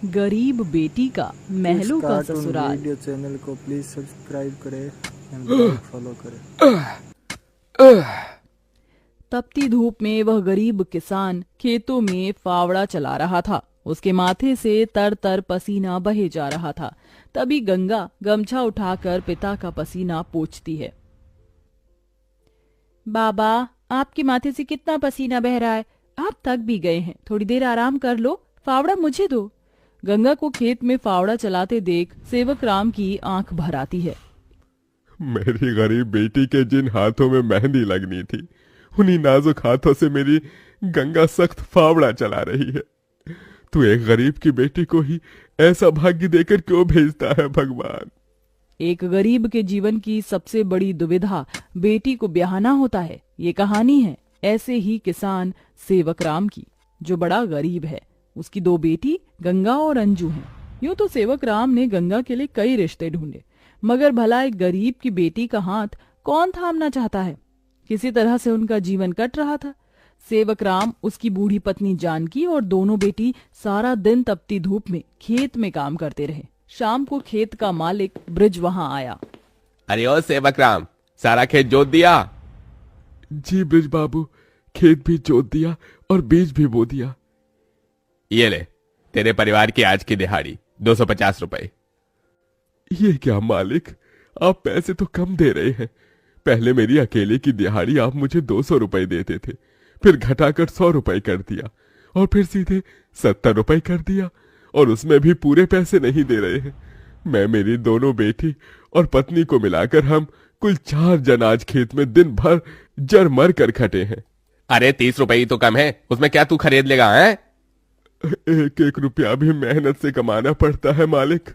गरीब बेटी का महलों का ससुराल। वीडियो चैनल को प्लीज सब्सक्राइब करें एंड लाइक फॉलो करें। तपती धूप में वह गरीब किसान खेतों में फावड़ा चला रहा था। उसके माथे से तर तर पसीना बहे जा रहा था। तभी गंगा गमछा उठाकर पिता का पसीना पोंछती है। बाबा, आपके माथे से कितना पसीना बह रहा है, आप थक भी गए हैं, थोड़ी देर आराम कर लो, फावड़ा मुझे दो। गंगा को खेत में फावड़ा चलाते देख सेवक राम की आंख भर आती है। मेरी गरीब बेटी के जिन हाथों में मेहंदी लगनी थी, उन्हीं नाजुक हाथों से मेरी गंगा सख्त फावड़ा चला रही है। तू एक गरीब की बेटी को ही ऐसा भाग्य देकर क्यों भेजता है भगवान? एक गरीब के जीवन की सबसे बड़ी दुविधा बेटी को ब्याहना होता है। ये कहानी है ऐसे ही किसान सेवक राम की, जो बड़ा गरीब है। उसकी दो बेटी गंगा और अंजू हैं। यूं तो सेवक राम ने गंगा के लिए कई रिश्ते ढूंढे, मगर भला एक गरीब की बेटी का हाथ कौन थामना चाहता है। किसी तरह से उनका जीवन कट रहा था। सेवक राम, उसकी बूढ़ी पत्नी जानकी और दोनों बेटी सारा दिन तपती धूप में खेत में काम करते रहे। शाम को खेत का मालिक ब्रिज वहां आया। अरे ओ सेवक राम, सारा खेत जोत दिया? जी ब्रिज बाबू, खेत भी जोत दिया और बीज भी बो दिया। ये ले, तेरे परिवार की आज की दिहाड़ी 250 रुपए। ये क्या मालिक, आप पैसे तो कम दे रहे हैं। पहले मेरी अकेले की दिहाड़ी आप मुझे 200 रुपए देते थे, फिर घटाकर 100 रुपए कर दिया और फिर सीधे 70 रुपए कर दिया, और उसमें भी पूरे पैसे नहीं दे रहे हैं। मैं, मेरी दोनों बेटी और पत्नी को मिलाकर हम कुल 4 जन आज खेत में दिन भर जर मर कर खटे हैं। अरे 30 रुपए ही तो कम है, उसमें क्या तू खरीद लेगा? है एक एक रुपया भी मेहनत से कमाना पड़ता है मालिक।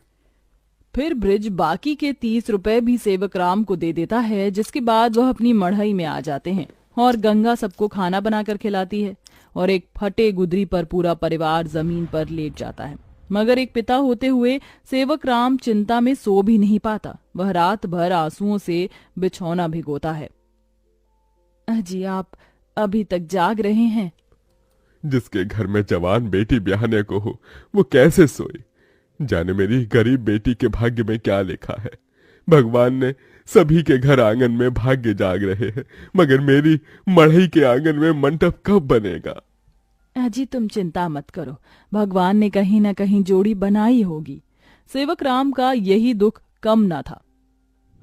फिर ब्रिज बाकी के 30 रुपए भी सेवक राम को दे देता है, जिसके बाद वह अपनी मढ़ई में आ जाते हैं और गंगा सबको खाना बनाकर खिलाती है और एक फटे गुदरी पर पूरा परिवार जमीन पर लेट जाता है। मगर एक पिता होते हुए सेवक राम चिंता में सो भी नहीं पाता। वह रात भर आंसुओं से बिछौना भिगोता है। अजी, आप अभी तक जाग रहे हैं? जिसके घर में जवान बेटी ब्याहने को हो, वो कैसे सोए? जाने मेरी गरीब बेटी के भाग्य में क्या लिखा है। भगवान ने सभी के घर आंगन में भाग्य जाग रहे हैं, मगर मेरी मढ़ई के आंगन में मंडप कब बनेगा? अजी, तुम चिंता मत करो, भगवान ने कहीं न कहीं जोड़ी बनाई होगी। सेवक राम का यही दुख कम न था।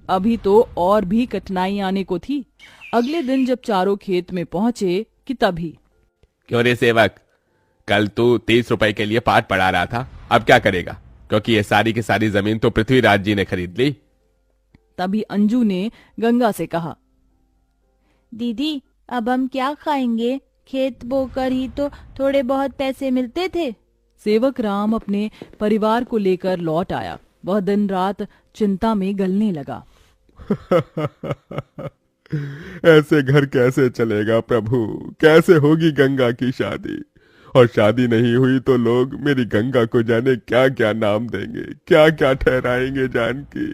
अभी तो और भी कठिनाई आने को थी। अगले दिन जब चारों खेत में पहुंचे कि तभी। क्यों रे सेवक, कल तू 30 रुपए के लिए पाठ पढ़ा रहा था, अब क्या करेगा? क्योंकि ये सारी की सारी जमीन तो पृथ्वीराज जी ने खरीद ली। तभी अंजू ने गंगा से कहा, दीदी, अब हम क्या खाएंगे? खेत बोकर ही तो थोड़े बहुत पैसे मिलते थे। सेवक राम अपने परिवार को लेकर लौट आया। वह दिन रात चिंता में गलने लगा। ऐसे घर कैसे चलेगा प्रभु? कैसे होगी गंगा की शादी? और शादी नहीं हुई तो लोग मेरी गंगा को जाने क्या क्या नाम देंगे, क्या क्या ठहराएंगे जानकी।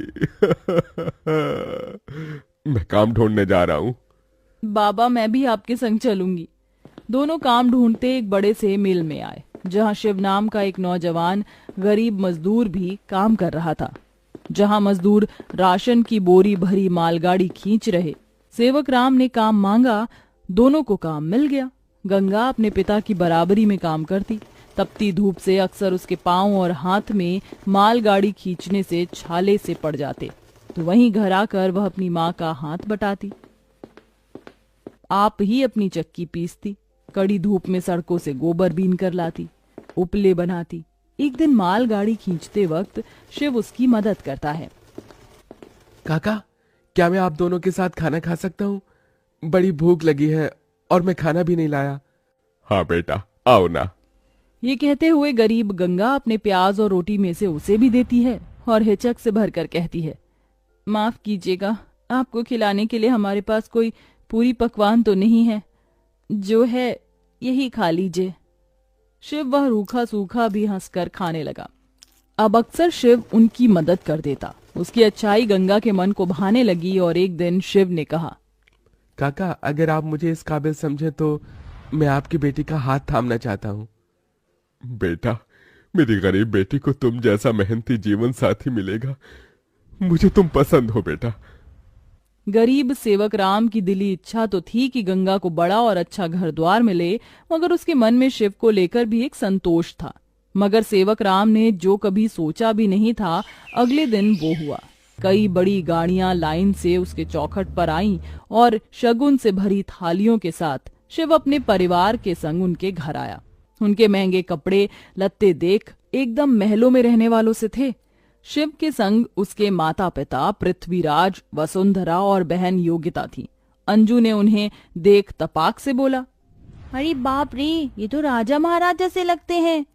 मैं काम ढूंढने जा रहा हूँ। बाबा, मैं भी आपके संग चलूंगी। दोनों काम ढूंढते एक बड़े से मिल में आए, जहां शिव नाम का एक नौजवान गरीब मजदूर भी काम कर रहा था। जहां मजदूर राशन की बोरी भरी मालगाड़ी खींच रहे। सेवक राम ने काम मांगा, दोनों को काम मिल गया। गंगा अपने पिता की बराबरी में काम करती। तपती धूप से अक्सर उसके पांव और हाथ में मालगाड़ी खींचने से छाले से पड़ जाते, तो वहीं घर आकर वह अपनी माँ का हाथ बटाती। आप ही अपनी चक्की पीसती, कड़ी धूप में सड़कों से गोबर बीन कर लाती, उपले बनाती। एक दिन मालगाड़ी खींचते वक्त शिव उसकी मदद करता है। काका, क्या मैं आप दोनों के साथ खाना खा सकता हूँ? बड़ी भूख लगी है और मैं खाना भी नहीं लाया। हाँ बेटा, आओ ना। ये कहते हुए गरीब गंगा अपने प्याज और रोटी में से उसे भी देती है और हिचक से भरकर कहती है, माफ कीजिएगा, आपको खिलाने के लिए हमारे पास कोई पूरी पकवान तो नहीं है, जो है यही खा लीजिए। शिव वह रूखा सूखा भी हंसकर खाने लगा। अब अक्सर शिव उनकी मदद कर देता। उसकी अच्छाई गंगा के मन को भाने लगी और एक दिन शिव ने कहा, काका, अगर आप मुझे इस काबिल समझे तो मैं आपकी बेटी का हाथ थामना चाहता हूँ। बेटा, मेरी गरीब बेटी को तुम जैसा मेहनती जीवन साथी मिलेगा। मुझे तुम पसंद हो बेटा। गरीब सेवक राम की दिली इच्छा तो थी कि गंगा को बड़ा और अच्छा घर द्वार मिले, मगर उसके मन में शिव को लेकर भी एक संतोष था। मगर सेवक राम ने जो कभी सोचा भी नहीं था, अगले दिन वो हुआ। कई बड़ी गाड़ियां लाइन से उसके चौखट पर आईं और शगुन से भरी थालियों के साथ शिव अपने परिवार के संग उनके घर आया। उनके महंगे कपड़े लत्ते देख एकदम महलों में रहने वालों से थे। शिव के संग उसके माता पिता पृथ्वीराज, वसुंधरा और बहन योगिता थी। अंजू ने उन्हें देख तपाक से बोला, अरे बाप रे, ये तो राजा महाराजा से लगते हैं।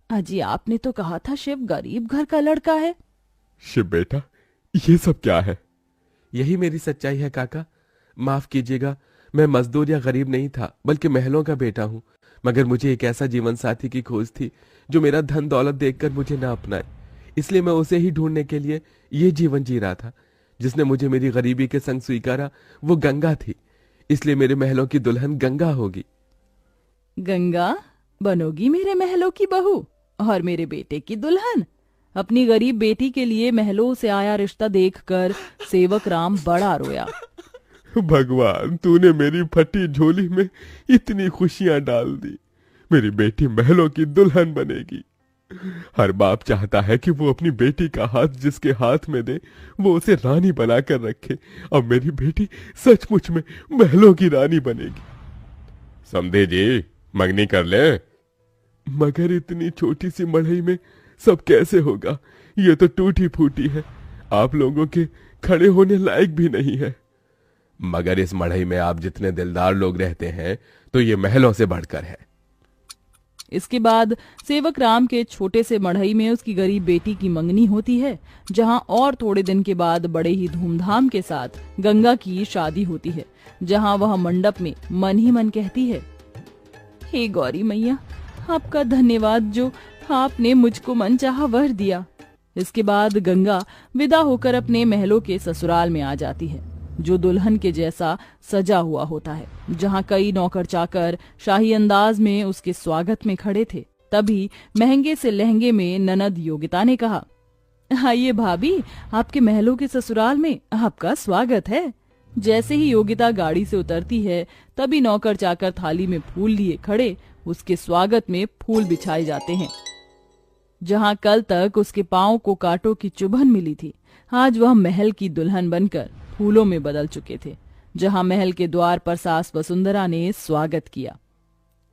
अजी आपने तो कहा था शिव गरीब घर का लड़का है। शिव बेटा, ये सब क्या है? यही मेरी सच्चाई है काका। माफ कीजिएगा, मैं मजदूर या गरीब नहीं था, बल्कि महलों का बेटा हूँ। मगर मुझे एक ऐसा जीवन साथी की खोज थी जो मेरा धन दौलत देखकर मुझे ना अपनाए। इसलिए मैं उसे ही ढूंढने के लिए ये जीवन जी रहा था। जिसने मुझे मेरी गरीबी के संग स्वीकारा वो गंगा थी। इसलिए मेरे महलों की दुल्हन गंगा होगी। गंगा बनोगी मेरे महलों की बहू और मेरे बेटे की दुल्हन? अपनी गरीब बेटी के लिए महलों से आया रिश्ता देखकर सेवक राम बड़ा रोया। भगवान, तूने मेरी फटी झोली में इतनी खुशियां डाल दी। मेरी बेटी महलों की दुल्हन बनेगी। हर बाप चाहता है कि वो अपनी बेटी का हाथ जिसके हाथ में दे वो उसे रानी बनाकर रखे। अब मेरी बेटी सचमुच में महलों की रानी बनेगी। समझे जी, मंगनी कर ले। मगर इतनी छोटी सी मड़ई में सब कैसे होगा? ये तो टूटी फूटी है, आप लोगों के खड़े होने लायक भी नहीं है। मगर इस मड़ई में आप जितने दिलदार लोग रहते हैं तो ये महलों से बढ़कर है। इसके बाद सेवक राम के छोटे से मढ़ई में उसकी गरीब बेटी की मंगनी होती है, जहां और थोड़े दिन के बाद बड़े ही धूमधाम के साथ गंगा की शादी होती है, जहां वह मंडप में मन ही मन कहती है, हे गौरी मैया, आपका धन्यवाद जो आपने मुझको मनचाहा वर दिया। इसके बाद गंगा विदा होकर अपने महलों के ससुराल में आ जाती है, जो दुल्हन के जैसा सजा हुआ होता है, जहां कई नौकर चाकर शाही अंदाज में उसके स्वागत में खड़े थे। तभी महंगे से लहंगे में ननद योगिता ने कहा, आइए भाभी, आपके महलों के ससुराल में आपका स्वागत है। जैसे ही योगिता गाड़ी से उतरती है, तभी नौकर चाकर थाली में फूल लिए खड़े उसके स्वागत में फूल बिछाए जाते हैं। जहां कल तक उसके पांव को कांटों की चुभन मिली थी, आज वह महल की दुल्हन बनकर फूलों में बदल चुके थे। जहां महल के द्वार पर सास वसुंधरा ने स्वागत किया,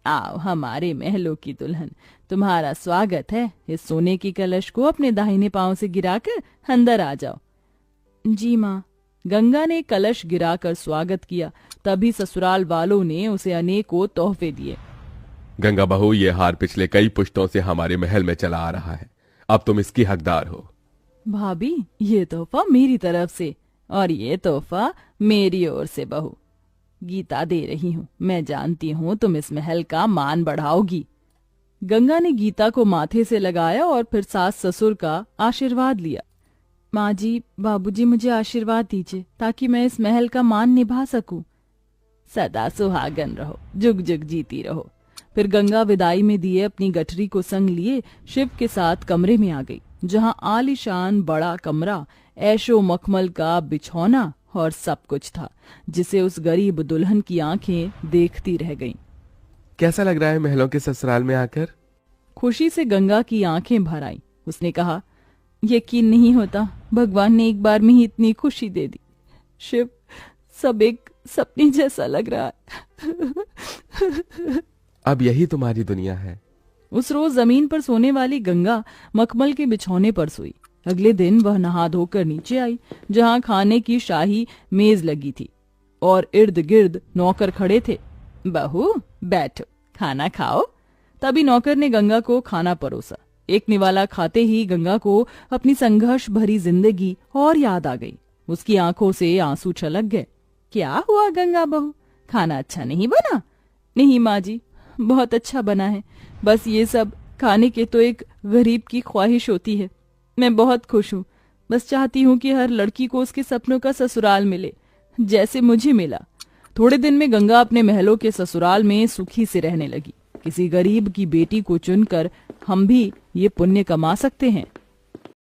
आओ हमारे महलों की दुल्हन, तुम्हारा स्वागत है। इस सोने की कलश को अपने दाहिने पांव से गिराकर अंदर आ जाओ। जी माँ। गंगा ने कलश गिराकर स्वागत किया। तभी ससुराल वालों ने उसे अनेकों तोहफे दिए। गंगा बहू, ये हार पिछले कई पुश्तों से हमारे महल में चला आ रहा है, अब तुम इसकी हकदार हो। भाभी, ये तोहफा मेरी तरफ से और ये तोहफा मेरी ओर से बहू। गीता दे रही हूँ, मैं जानती हूँ तुम इस महल का मान बढ़ाओगी। गंगा ने गीता को माथे से लगाया और फिर सास ससुर का आशीर्वाद लिया। माँ जी, बाबूजी, मुझे आशीर्वाद दीजिए ताकि मैं इस महल का मान निभा सकूं। सदा सुहागन रहो, जुग जुग जीती रहो। फिर गंगा विदाई में दिए अपनी गठरी को संग लिए शिव के साथ कमरे में आ गई, जहां आलीशान बड़ा कमरा, ऐशो मखमल का बिछौना और सब कुछ था, जिसे उस गरीब दुल्हन की आंखें देखती रह गईं। कैसा लग रहा है महलों के ससुराल में आकर? खुशी से गंगा की आंखें भर आईं। उसने कहा, यकीन नहीं होता, भगवान ने एक बार में ही इतनी खुशी दे दी। शिव, सब एक सपने जैसा लग रहा है। अब यही तुम्हारी दुनिया है। उस रोज जमीन पर सोने वाली गंगा मखमल के बिछौने पर सोई। अगले दिन वह नहा धोकर नीचे आई, जहां खाने की शाही मेज लगी थी और इर्द गिर्द नौकर खड़े थे। बहू बैठो, खाना खाओ। तभी नौकर ने गंगा को खाना परोसा। एक निवाला खाते ही गंगा को अपनी संघर्ष भरी जिंदगी और याद आ गई। उसकी आंखों से आंसू छलक गए। क्या हुआ गंगा बहू, खाना अच्छा नहीं बना? नहीं माँ जी, बहुत अच्छा बना है, बस ये सब खाने के तो एक गरीब की ख्वाहिश होती है। मैं बहुत खुश हूँ, बस चाहती हूँ कि हर लड़की को उसके सपनों का ससुराल मिले, जैसे मुझे मिला। थोड़े दिन में गंगा अपने महलों के ससुराल में सुखी से रहने लगी। किसी गरीब की बेटी को चुनकर हम भी ये पुण्य कमा सकते हैं।